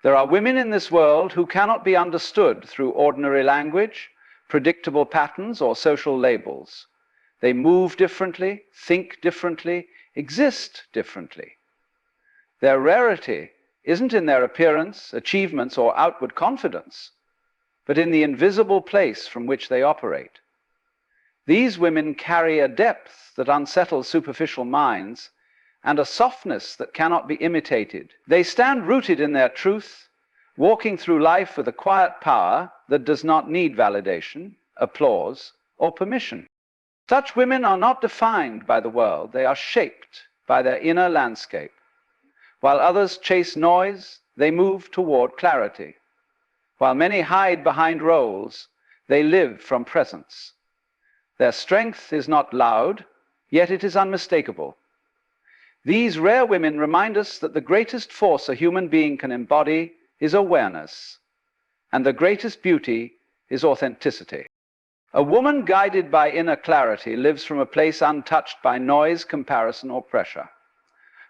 There are women in this world who cannot be understood through ordinary language, predictable patterns, or social labels. They move differently, think differently, exist differently. Their rarity isn't in their appearance, achievements, or outward confidence, but in the invisible place from which they operate. These women carry a depth that unsettles superficial minds and a softness that cannot be imitated. They stand rooted in their truth, walking through life with a quiet power that does not need validation, applause, or permission. Such women are not defined by the world, they are shaped by their inner landscape. While others chase noise, they move toward clarity. While many hide behind roles, they live from presence. Their strength is not loud, yet it is unmistakable. These rare women remind us that the greatest force a human being can embody is awareness, and the greatest beauty is authenticity. A woman guided by inner clarity lives from a place untouched by noise, comparison, or pressure.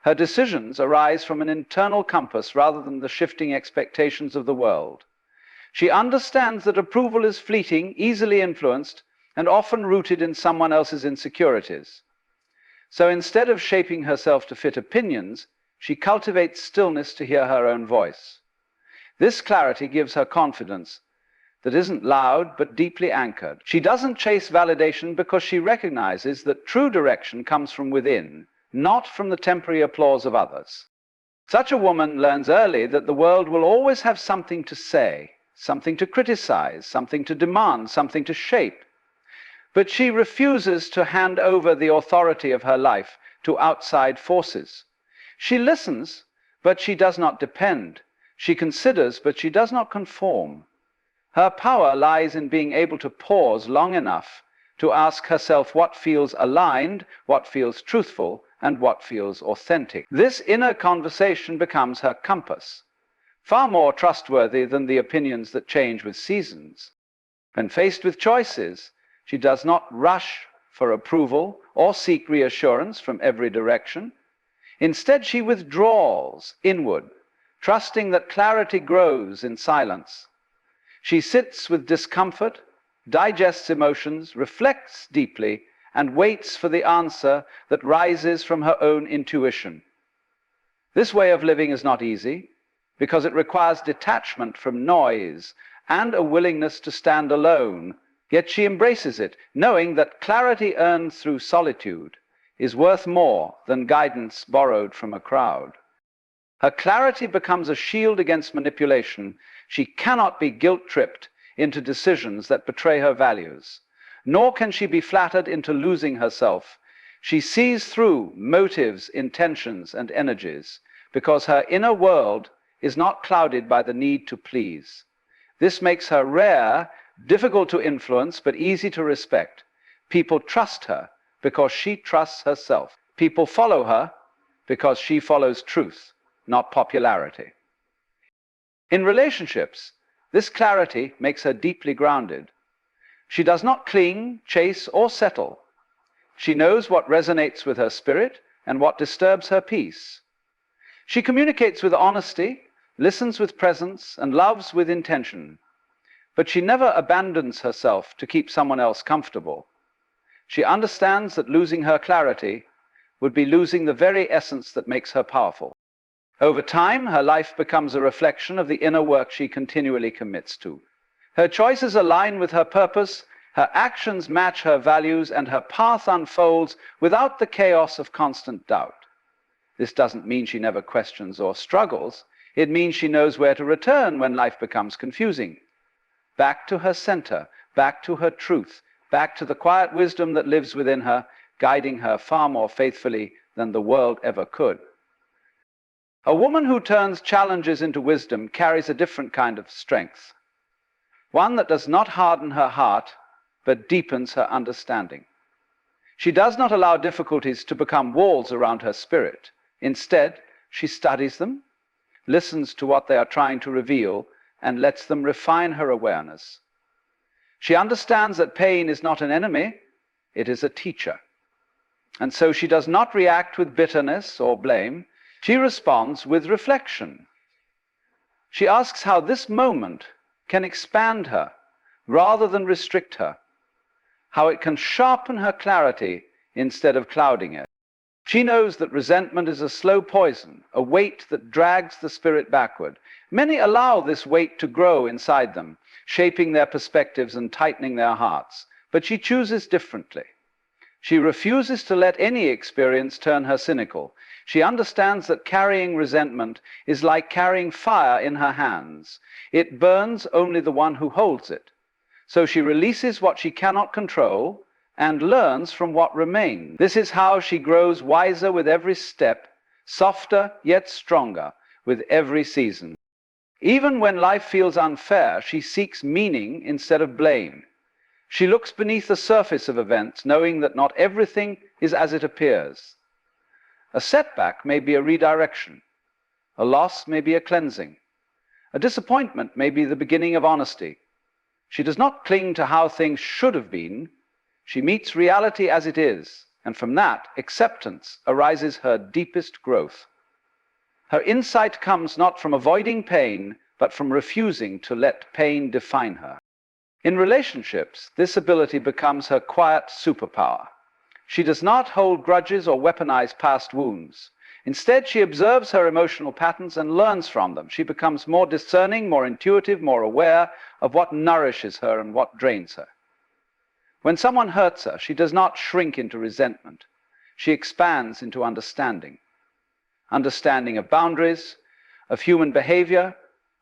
Her decisions arise from an internal compass rather than the shifting expectations of the world. She understands that approval is fleeting, easily influenced, and often rooted in someone else's insecurities. So instead of shaping herself to fit opinions, she cultivates stillness to hear her own voice. This clarity gives her confidence that isn't loud but deeply anchored. She doesn't chase validation because she recognizes that true direction comes from within, not from the temporary applause of others. Such a woman learns early that the world will always have something to say, something to criticize, something to demand, something to shape. But she refuses to hand over the authority of her life to outside forces. She listens, but she does not depend. She considers, but she does not conform. Her power lies in being able to pause long enough to ask herself what feels aligned, what feels truthful, and what feels authentic. This inner conversation becomes her compass, far more trustworthy than the opinions that change with seasons. When faced with choices, she does not rush for approval or seek reassurance from every direction. Instead, she withdraws inward, trusting that clarity grows in silence. She sits with discomfort, digests emotions, reflects deeply, and waits for the answer that rises from her own intuition. This way of living is not easy, because it requires detachment from noise and a willingness to stand alone. Yet she embraces it, knowing that clarity earned through solitude is worth more than guidance borrowed from a crowd. Her clarity becomes a shield against manipulation. She cannot be guilt-tripped into decisions that betray her values, nor can she be flattered into losing herself. She sees through motives, intentions, and energies, because her inner world is not clouded by the need to please. This makes her rare, difficult to influence, but easy to respect. People trust her because she trusts herself. People follow her because she follows truth, not popularity. In relationships, this clarity makes her deeply grounded. She does not cling, chase, or settle. She knows what resonates with her spirit and what disturbs her peace. She communicates with honesty, listens with presence, and loves with intention. But she never abandons herself to keep someone else comfortable. She understands that losing her clarity would be losing the very essence that makes her powerful. Over time, her life becomes a reflection of the inner work she continually commits to. Her choices align with her purpose, her actions match her values, and her path unfolds without the chaos of constant doubt. This doesn't mean she never questions or struggles. It means she knows where to return when life becomes confusing. Back to her center, back to her truth, back to the quiet wisdom that lives within her, guiding her far more faithfully than the world ever could. A woman who turns challenges into wisdom carries a different kind of strength, one that does not harden her heart, but deepens her understanding. She does not allow difficulties to become walls around her spirit. Instead, she studies them, listens to what they are trying to reveal, and lets them refine her awareness. She understands that pain is not an enemy, it is a teacher. And so she does not react with bitterness or blame. She responds with reflection. She asks how this moment can expand her rather than restrict her, how it can sharpen her clarity instead of clouding it. She knows that resentment is a slow poison, a weight that drags the spirit backward. Many allow this weight to grow inside them, shaping their perspectives and tightening their hearts. But she chooses differently. She refuses to let any experience turn her cynical. She understands that carrying resentment is like carrying fire in her hands. It burns only the one who holds it. So she releases what she cannot control and learns from what remains. This is how she grows wiser with every step, softer yet stronger with every season. Even when life feels unfair, she seeks meaning instead of blame. She looks beneath the surface of events, knowing that not everything is as it appears. A setback may be a redirection. A loss may be a cleansing. A disappointment may be the beginning of honesty. She does not cling to how things should have been. She meets reality as it is, and from that acceptance arises her deepest growth. Her insight comes not from avoiding pain, but from refusing to let pain define her. In relationships, this ability becomes her quiet superpower. She does not hold grudges or weaponize past wounds. Instead, she observes her emotional patterns and learns from them. She becomes more discerning, more intuitive, more aware of what nourishes her and what drains her. When someone hurts her, she does not shrink into resentment. She expands into understanding. Understanding of boundaries, of human behavior,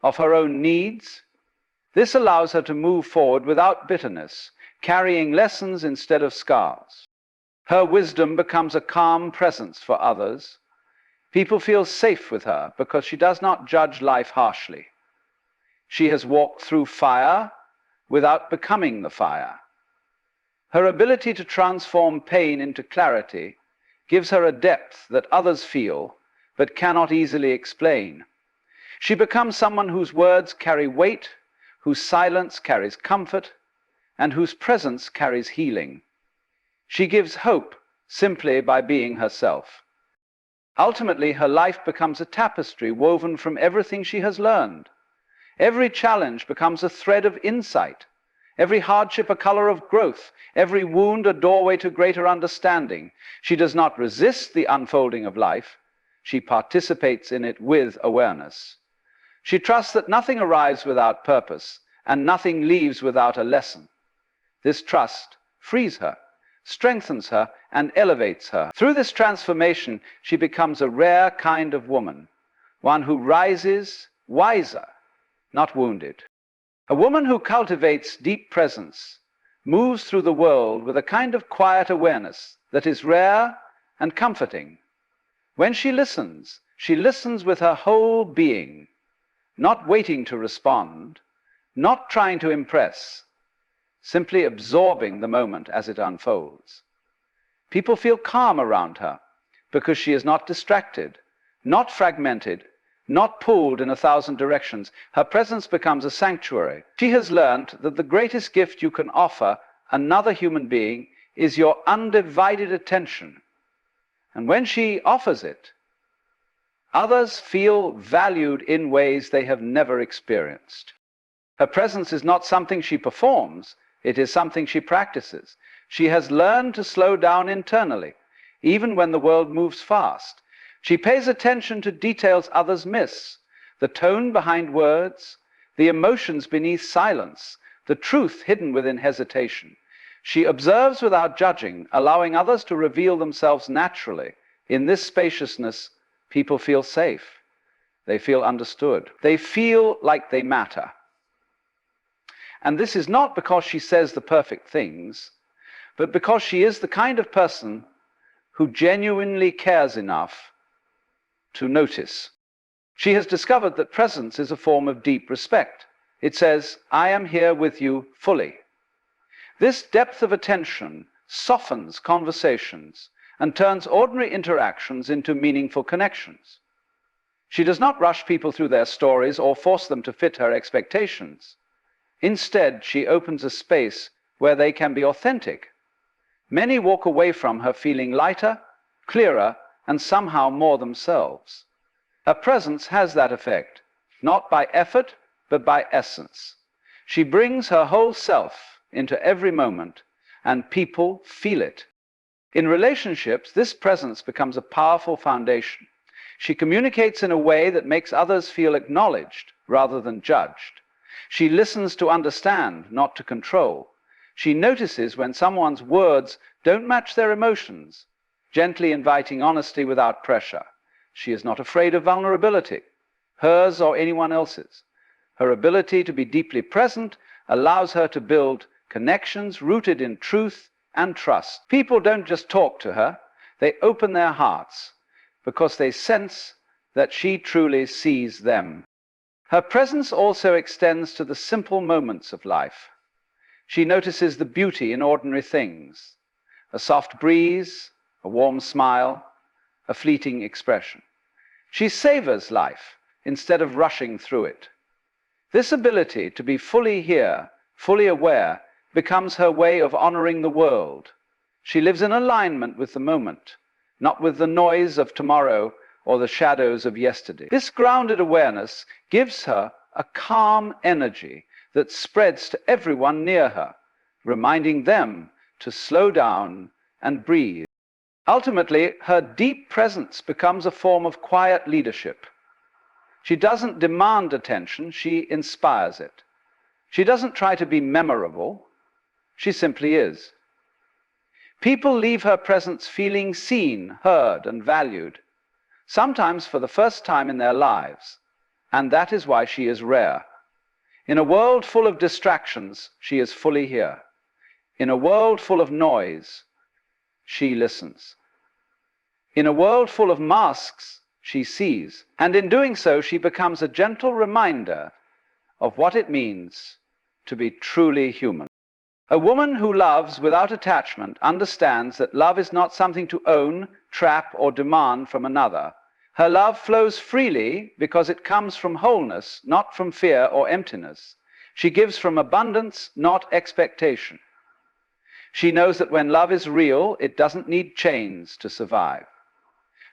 of her own needs. This allows her to move forward without bitterness, carrying lessons instead of scars. Her wisdom becomes a calm presence for others. People feel safe with her because she does not judge life harshly. She has walked through fire without becoming the fire. Her ability to transform pain into clarity gives her a depth that others feel but cannot easily explain. She becomes someone whose words carry weight, whose silence carries comfort, and whose presence carries healing. She gives hope simply by being herself. Ultimately, her life becomes a tapestry woven from everything she has learned. Every challenge becomes a thread of insight, every hardship a color of growth, every wound a doorway to greater understanding. She does not resist the unfolding of life. She participates in it with awareness. She trusts that nothing arrives without purpose, and nothing leaves without a lesson. This trust frees her, strengthens her, and elevates her. Through this transformation, she becomes a rare kind of woman, one who rises wiser, not wounded. A woman who cultivates deep presence moves through the world with a kind of quiet awareness that is rare and comforting. When she listens with her whole being, not waiting to respond, not trying to impress, simply absorbing the moment as it unfolds. People feel calm around her because she is not distracted, not fragmented, not pulled in 1,000 directions. Her presence becomes a sanctuary. She has learned that the greatest gift you can offer another human being is your undivided attention. And when she offers it, others feel valued in ways they have never experienced. Her presence is not something she performs, it is something she practices. She has learned to slow down internally, even when the world moves fast. She pays attention to details others miss, the tone behind words, the emotions beneath silence, the truth hidden within hesitation. She observes without judging, allowing others to reveal themselves naturally. In this spaciousness, people feel safe. They feel understood. They feel like they matter. And this is not because she says the perfect things, but because she is the kind of person who genuinely cares enough to notice. She has discovered that presence is a form of deep respect. It says, I am here with you fully. This depth of attention softens conversations and turns ordinary interactions into meaningful connections. She does not rush people through their stories or force them to fit her expectations. Instead, she opens a space where they can be authentic. Many walk away from her feeling lighter, clearer, and somehow more themselves. Her presence has that effect. not by effort, but by essence. She brings her whole self into every moment, and people feel it. In relationships, this presence becomes a powerful foundation. She communicates in a way that makes others feel acknowledged rather than judged. She listens to understand, not to control. She notices when someone's words don't match their emotions, gently inviting honesty without pressure. She is not afraid of vulnerability, hers or anyone else's. Her ability to be deeply present allows her to build connections rooted in truth and trust. People don't just talk to her, they open their hearts because they sense that she truly sees them. Her presence also extends to the simple moments of life. She notices the beauty in ordinary things, a soft breeze, a warm smile, a fleeting expression. She savors life instead of rushing through it. This ability to be fully here, fully aware, becomes her way of honoring the world. She lives in alignment with the moment, not with the noise of tomorrow or the shadows of yesterday. This grounded awareness gives her a calm energy that spreads to everyone near her, reminding them to slow down and breathe. Ultimately, her deep presence becomes a form of quiet leadership. She doesn't demand attention, she inspires it. She doesn't try to be memorable, she simply is. People leave her presence feeling seen, heard, and valued, sometimes for the first time in their lives, and that is why she is rare. In a world full of distractions, she is fully here. In a world full of noise, she listens. In a world full of masks, she sees, and in doing so, she becomes a gentle reminder of what it means to be truly human. A woman who loves without attachment understands that love is not something to own, trap, or demand from another. Her love flows freely because it comes from wholeness, not from fear or emptiness. She gives from abundance, not expectation. She knows that when love is real, it doesn't need chains to survive.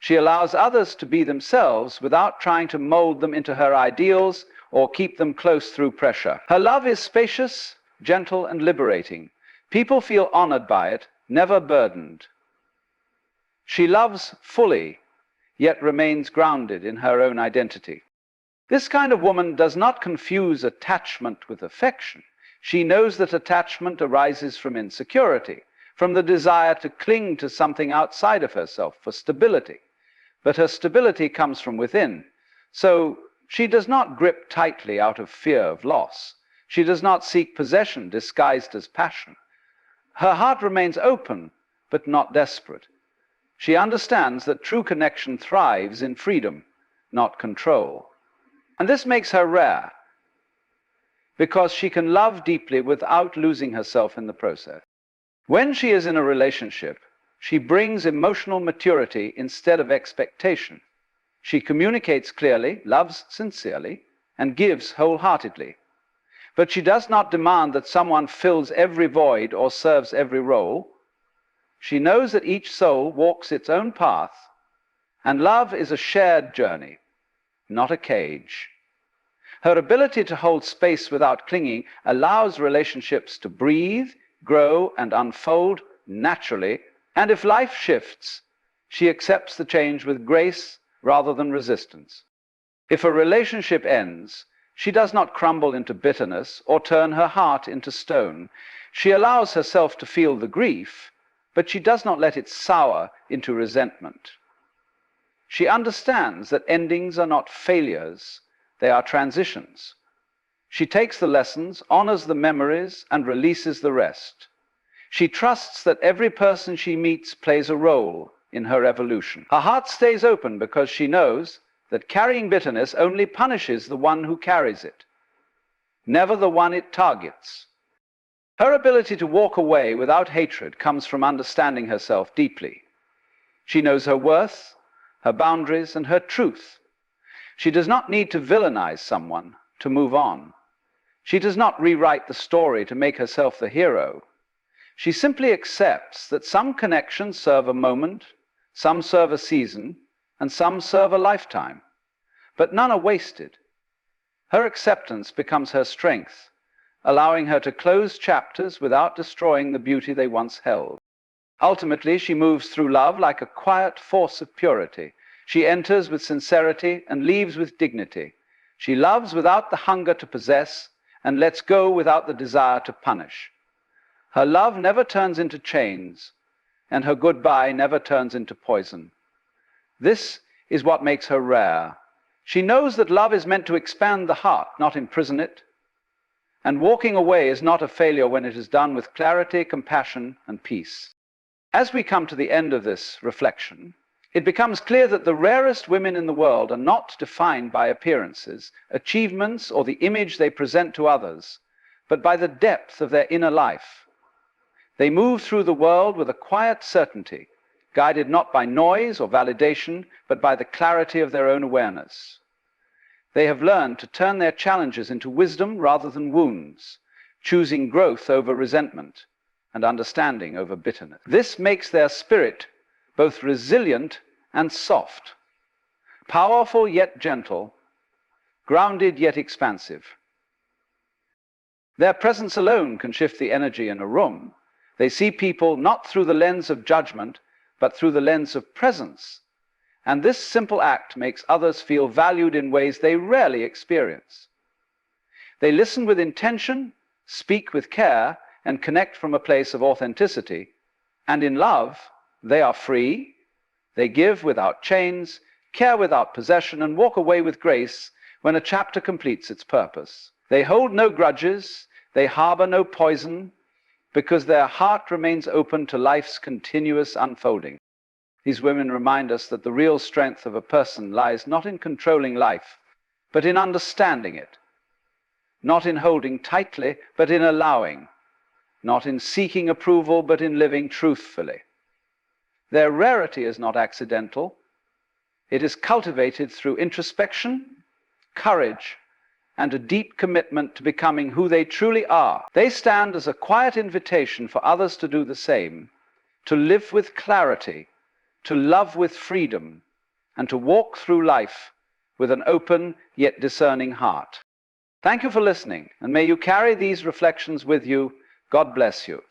She allows others to be themselves without trying to mold them into her ideals or keep them close through pressure. Her love is spacious, gentle, and liberating. People feel honored by it, never burdened. She loves fully, yet remains grounded in her own identity. This kind of woman does not confuse attachment with affection. She knows that attachment arises from insecurity, from the desire to cling to something outside of herself for stability. But her stability comes from within, so she does not grip tightly out of fear of loss. She does not seek possession disguised as passion. Her heart remains open, but not desperate. She understands that true connection thrives in freedom, not control. And this makes her rare, because she can love deeply without losing herself in the process. When she is in a relationship, she brings emotional maturity instead of expectation. She communicates clearly, loves sincerely, and gives wholeheartedly. But she does not demand that someone fills every void or serves every role. She knows that each soul walks its own path, and love is a shared journey, not a cage. Her ability to hold space without clinging allows relationships to breathe, grow, and unfold naturally. And if life shifts, she accepts the change with grace rather than resistance. If a relationship ends, she does not crumble into bitterness or turn her heart into stone. She allows herself to feel the grief, but she does not let it sour into resentment. She understands that endings are not failures, they are transitions. She takes the lessons, honors the memories, and releases the rest. She trusts that every person she meets plays a role in her evolution. Her heart stays open because she knows that carrying bitterness only punishes the one who carries it, never the one it targets. Her ability to walk away without hatred comes from understanding herself deeply. She knows her worth, her boundaries, and her truth. She does not need to villainize someone to move on. She does not rewrite the story to make herself the hero. She simply accepts that some connections serve a moment, some serve a season, and some serve a lifetime. But none are wasted. Her acceptance becomes her strength, allowing her to close chapters without destroying the beauty they once held. Ultimately, she moves through love like a quiet force of purity. She enters with sincerity and leaves with dignity. She loves without the hunger to possess and lets go without the desire to punish. Her love never turns into chains, and her goodbye never turns into poison. This is what makes her rare. She knows that love is meant to expand the heart, not imprison it. And walking away is not a failure when it is done with clarity, compassion, and peace. As we come to the end of this reflection, it becomes clear that the rarest women in the world are not defined by appearances, achievements, or the image they present to others, but by the depth of their inner life. They move through the world with a quiet certainty, guided not by noise or validation, but by the clarity of their own awareness. They have learned to turn their challenges into wisdom rather than wounds, choosing growth over resentment and understanding over bitterness. This makes their spirit both resilient and soft, powerful yet gentle, grounded yet expansive. Their presence alone can shift the energy in a room. They see people not through the lens of judgment, but through the lens of presence. And this simple act makes others feel valued in ways they rarely experience. They listen with intention, speak with care, and connect from a place of authenticity. And in love, they are free. They give without chains, care without possession, and walk away with grace when a chapter completes its purpose. They hold no grudges, they harbor no poison, because their heart remains open to life's continuous unfolding. These women remind us that the real strength of a person lies not in controlling life, but in understanding it, not in holding tightly, but in allowing, not in seeking approval, but in living truthfully. Their rarity is not accidental. It is cultivated through introspection, courage, and a deep commitment to becoming who they truly are. They stand as a quiet invitation for others to do the same, to live with clarity, to love with freedom, and to walk through life with an open yet discerning heart. Thank you for listening, and may you carry these reflections with you. God bless you.